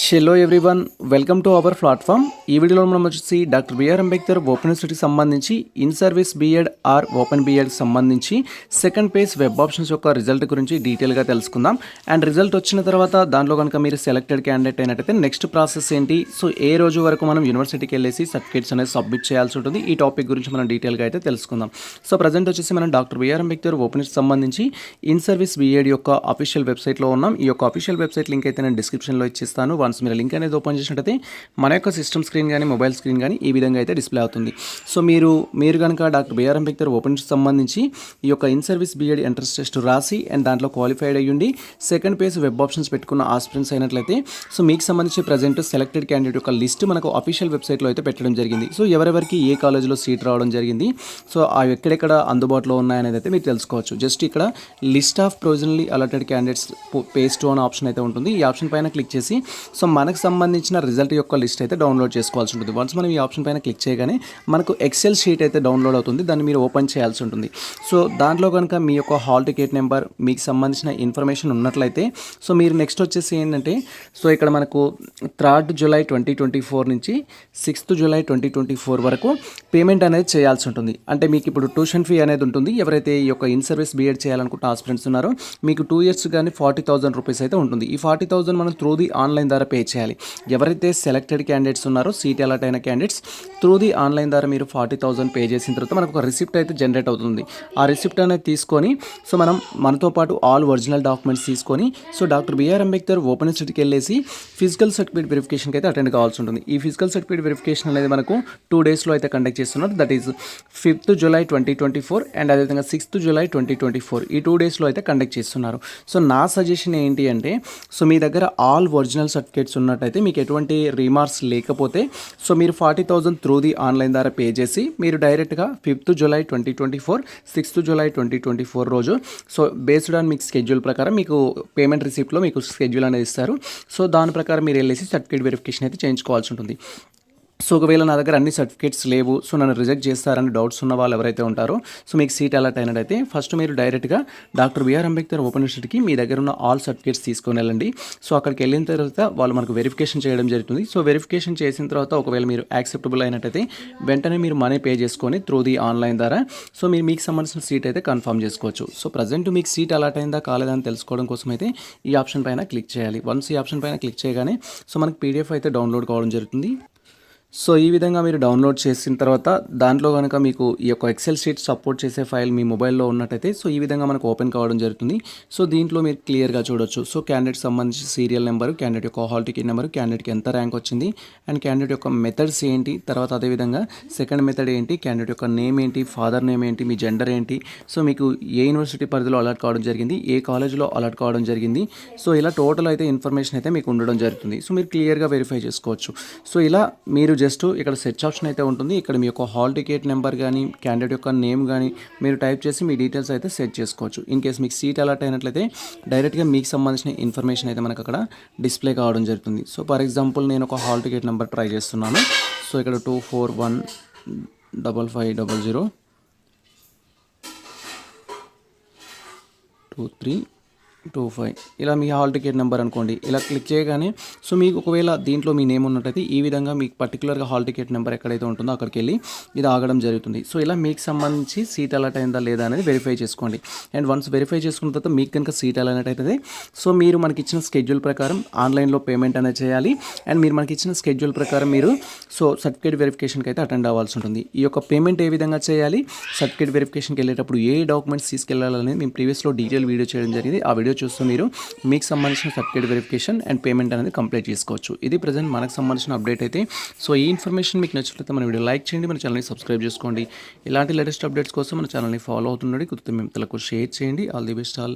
Hello everyone, welcome to our platform. ఈ వీడియోలో మనం వచ్చేసి డాక్టర్ బిఆర్ అంబేద్కర్ ఓపెన్ యూనివర్సిటీకి సంబంధించి in service B Ed or open బీఎడ్కి సంబంధించి సెకండ్ పేజ్ వెబ్ ఆప్షన్స్ యొక్క రిజల్ట్ గురించి డీటెయిల్గా తెలుసుకుందాం. అండ్ రిజల్ట్ వచ్చిన తర్వాత దాంట్లో కనుక మీరు సెలెక్టెడ్ క్యాండిడేట్ అయినట్టయితే నెక్స్ట్ ప్రాసెస్ ఏంటి, సో ఏ రోజు వరకు మనం యూనివర్సిటీకి వెళ్ళేసి సర్టిఫికేట్స్ అనేది సబ్మిట్ చేయాల్సి ఉంటుంది, ఈ టాపిక్ గురించి మనం డీటెయిల్గా అయితే తెలుసుకుందాం. సో ప్రజెంట్ వచ్చేసి మనం డాక్టర్ బిఆర్ అంబేద్కర్ ఓపెన్ యూనివర్సిటీకి సంబంధించి ఇన్ సర్వీస్ బీఎడ్ యొక్క అఫీషియల్ వెబ్సైట్లో ఉన్నాం. ఈ యొక్క అఫీషియల్ వెబ్సైట్ లింక్ అయితే నేను డిస్క్రిప్షన్లో ఇచ్చిస్తాను. వన్స్ మీరు లింక్ అనేది ఓపెన్ చేసినట్టయితే మన యొక్క సిస్టమ్ స్క్రీన్ కానీ మొబైల్ స్క్రీన్ కానీ ఈ విధంగా అయితే డిస్ప్లే అవుతుంది. సో మీరు కనుక డాక్టర్ బిఆర్ అంబేద్కర్ ఓపెన్ సంబంధించి ఈ యొక్క in service B Ed entrance test రాసి అండ్ దాంట్లో క్వాలిఫైడ్ అయ్యండి సెకండ్ పేజ్ వెబ్ ఆప్షన్స్ పెట్టుకున్న ఆస్పిరెంట్స్ అయినట్లయితే సో మీకు సంబంధించి ప్రజెంట్ సెలెక్టెడ్ క్యాండిడేట్ యొక్క లిస్ట్ మనకు అఫీషియల్ వెబ్సైట్లో అయితే పెట్టడం జరిగింది. సో ఎవరెవరికి ఏ కాలేజ్లో సీట్ రావడం జరిగింది, సో అవి ఎక్కడెక్కడ అందుబాటులో ఉన్నాయనేది అయితే మీరు తెలుసుకోవచ్చు. జస్ట్ ఇక్కడ list of provisionally allotted candidates page 2 అనే ఆప్షన్ అయితే ఉంటుంది. ఈ ఆప్షన్ పైన క్లిక్ చేసి సో మనకు సంబంధించిన రిజల్ట్ యొక్క లిస్ట్ అయితే డౌన్లోడ్ చేసుకోవాల్సి ఉంటుంది. వన్స్ మనం ఈ ఆప్షన్ పైన క్లిక్ చేయగానే మనకు ఎక్సెల్ షీట్ అయితే డౌన్లోడ్ అవుతుంది. దాన్ని మీరు ఓపెన్ చేయాల్సి ఉంటుంది. సో దాంట్లో కనుక మీ యొక్క హాల్ టికెట్ నెంబర్ మీకు సంబంధించిన ఇన్ఫర్మేషన్ ఉన్నట్లయితే సో మీరు నెక్స్ట్ వచ్చేసి ఏంటంటే సో ఇక్కడ మనకు 3 జూలై 2024 నుంచి 6 జూలై 2024 వరకు పేమెంట్ అనేది చేయాల్సి ఉంటుంది. అంటే మీకు ఇప్పుడు ట్యూషన్ ఫీ అనేది ఉంటుంది. ఎవరైతే ఈ యొక్క ఇన్ సర్వీస్ బీఎడ్ చేయాలనుకుంటున్న ఆస్పిరెంట్స్ ఉన్నారో మీకు 2 years కానీ 40,000 రూపీస్ అయితే ఉంటుంది. ఈ 40,000 మనం త్రూ ది ఆన్లైన్ ద్వారా పే చేయాలి. ఎవరైతే సెలెక్టెడ్ క్యాండిడేట్స్ ఉన్నారో సీట్ అలాట్ అయిన క్యాండిడేట్స్ త్రూ ది ఆన్లైన్ ద్వారా మీరు 40,000 పే చేసిన తర్వాత మనకు ఒక రిసిప్ట్ అయితే జనరేట్ అవుతుంది. ఆ రిసిప్ట్ అనేది తీసుకొని సో మనతో పాటు ఆల్ ఒరిజినల్ డాక్యుమెంట్స్ తీసుకొని so doctor B R Ambedkar open యూనివర్సిటీకి వెళ్ళేసి ఫిజికల్ సర్టిఫికేట్ వెరిఫికేషన్కి అయితే అటెండ్ కావాల్సి ఉంటుంది. ఈ ఫిజికల్ సర్టిఫికేట్ వెరిఫికేషన్ అనేది మనకు 2 daysలో అయితే కండక్ట్ చేస్తున్నారు. That is 5th July 2024 and అదేవిధంగా 6th జూలై 2024 ఈ 2 daysలో అయితే కండక్ట్ చేస్తున్నారు. సో నా సజెషన్ ఏంటి అంటే సో మీ దగ్గర ఆల్ ఒరిజినల్ సర్టిఫికేట్స్ ఉన్నట్టయితే మీకు ఎటువంటి రీమార్క్స్ లేకపోతే సో మీరు 40,000 త్రూ ది ఆన్లైన్ ద్వారా పే చేసి మీరు డైరెక్ట్గా 5th జూలై 2024 6th జూలై 2024 రోజు సో బేస్డ్ ఆన్ మీకు స్కెడ్యూల్ ప్రకారం మీకు పేమెంట్ రిసిప్ట్లో మీకు స్కెడ్యూల్ అనేది ఇస్తారు. సో దాని ప్రకారం మీరు వెళ్ళేసి సర్టిఫికేట్ వెరిఫికేషన్ అయితే చేయించుకోవాల్సి ఉంటుంది. సో ఒకవేళ నా దగ్గర అన్ని సర్టిఫికేట్స్ లేవు, సో నన్ను రిజెక్ట్ చేస్తారని డౌట్స్ ఉన్న వాళ్ళు ఎవరైతే ఉంటారో సో మీకు సీట్ అలాట్ అయినట్టయితే ఫస్ట్ మీరు డైరెక్ట్గా డాక్టర్ బిఆర్ అంబేద్కర్ ఓపెన్ యూనివర్సిటీకి మీ దగ్గర ఉన్న ఆల్ సర్టిఫికేట్స్ తీసుకొని వెళ్ళండి. సో అక్కడికి వెళ్ళిన తర్వాత వాళ్ళు మనకు వెరిఫికేషన్ చేయడం జరుగుతుంది. సో వెరిఫికేషన్ చేసిన తర్వాత ఒకవేళ మీరు యాక్సెప్టబుల్ అయినట్టయితే వెంటనే మీరు మనీ పే చేసుకొని త్రూ ది ఆన్లైన్ ద్వారా సో మీకు సంబంధించిన సీట్ అయితే కన్ఫర్మ్ చేసుకోవచ్చు. సో ప్రజెంట్ మీకు సీట్ అలాట్ అయిందా కాలేదా అని తెలుసుకోవడం కోసం అయితే ఈ ఆప్షన్ పైన క్లిక్ చేయాలి. వన్స్ ఈ ఆప్షన్ పైన క్లిక్ చేయగానే సో మనకి పీడిఎఫ్ అయితే డౌన్లోడ్ కావడం జరుగుతుంది. సో ఈ విధంగా మీరు డౌన్లోడ్ చేసిన తర్వాత దాంట్లో కనుక మీకు ఈ యొక్క ఎక్సెల్ షీట్ సపోర్ట్ చేసే ఫైల్ మీ మొబైల్లో ఉన్నట్టయితే సో ఈ విధంగా మనకు ఓపెన్ కావడం జరుగుతుంది. సో దీంట్లో మీరు క్లియర్గా చూడొచ్చు. సో క్యాండిడేట్ సంబంధించి సీరియల్ నెంబరు, క్యాండిడేట్ యొక్క హాల్ టికెట్ నెంబరు, క్యాండిడేట్కి ఎంత ర్యాంక్ వచ్చింది అండ్ క్యాండిడేట్ యొక్క మెథడ్స్ ఏంటి, తర్వాత అదేవిధంగా సెకండ్ మెథడ్ ఏంటి, క్యాండిడేట్ యొక్క నేమ్ ఏంటి, ఫాదర్ నేమ్ ఏంటి, మీ జెండర్ ఏంటి, సో మీకు ఏ యూనివర్సిటీ పరిధిలో అలాట్ కావడం జరిగింది, ఏ కాలేజ్లో అలాట్ కావడం జరిగింది, సో ఇలా టోటల్ అయితే ఇన్ఫర్మేషన్ అయితే మీకు ఉండడం జరుగుతుంది. సో మీరు క్లియర్గా వెరిఫై చేసుకోవచ్చు. సో ఇలా మీరు జస్ట్ ఇక్కడ సెర్చ్ ఆప్షన్ అయితే ఉంటుంది. ఇక్కడ మీ యొక్క హాల్ టికెట్ నెంబర్ కానీ క్యాండిడేట్ యొక్క నేమ్ కానీ మీరు టైప్ చేసి మీ డీటెయిల్స్ అయితే సెట్ చేసుకోవచ్చు. ఇన్ కేస్ మీకు సీట్ అలాట్ అయినట్లయితే డైరెక్ట్గా మీకు సంబంధించిన ఇన్ఫర్మేషన్ అయితే మనకు అక్కడ డిస్ప్లే కావడం జరుగుతుంది. సో ఫర్ ఎగ్జాంపుల్ నేను ఒక హాల్ టికెట్ నెంబర్ ట్రై చేస్తున్నాను. సో ఇక్కడ 2415500 2325 ఇలా మీ హాల్ టికెట్ నెంబర్ అనుకోండి. ఇలా క్లిక్ చేయగానే సో మీకు ఒకవేళ దీంట్లో మీ నేమ్ ఉన్నట్టయితే ఈ విధంగా మీకు పర్టికులర్గా హాల్ టికెట్ నెంబర్ ఎక్కడైతే ఉంటుందో అక్కడికి వెళ్ళి ఇది ఆగడం జరుగుతుంది. సో ఇలా మీకు సంబంధించి సీట్ అలాట్ అయిందా లేదా అనేది వెరిఫై చేసుకోండి. అండ్ వన్స్ వెరిఫై చేసుకున్న తర్వాత మీకు కనుక సీట్ అలాట్ అయితే సో మీరు మనకి ఇచ్చిన స్కెడ్యూల్ ప్రకారం ఆన్లైన్లో పేమెంట్ అనేది చేయాలి. అండ్ మీరు మనకి ఇచ్చిన స్కెడ్యూల్ ప్రకారం మీరు సో సర్టిఫికేట్ వెరిఫికేషన్కి అయితే అటెండ్ అవ్వాల్సి ఉంటుంది. ఈ యొక్క పేమెంట్ ఏ విధంగా చేయాలి, సర్టిఫికేట్ వెరిఫికేషన్కి వెళ్ళేటప్పుడు ఏ డాక్యుమెంట్స్ తీసుకెళ్లాలని మేము ప్రీవియస్లో డీటెయిల్ వీడియో చేయడం జరిగింది. ఆ వీడియో చూస్తూ మీరు మీకు సంబంధించిన సర్టిఫికేట్ వెరిఫికేషన్ అండ్ పేమెంట్ అనేది కంప్లీట్ చేసుకోవచ్చు. ఇది ప్రజెంట్ మనకు సంబంధించిన అప్డేట్ అయితే. సో ఈ ఇన్ఫర్మేషన్ మీకు నచ్చినట్లయితే మన వీడియో లైక్ చేయండి, మన ఛానల్ని సబ్స్క్రైబ్ చేసుకోండి. ఇలాంటి లేటెస్ట్ అప్డేట్స్ కోసం మన ఛానల్ని ఫాలో అవుతుండండి. కుదిరితే మిత్రులకు షేర్ చేయండి. All the best all.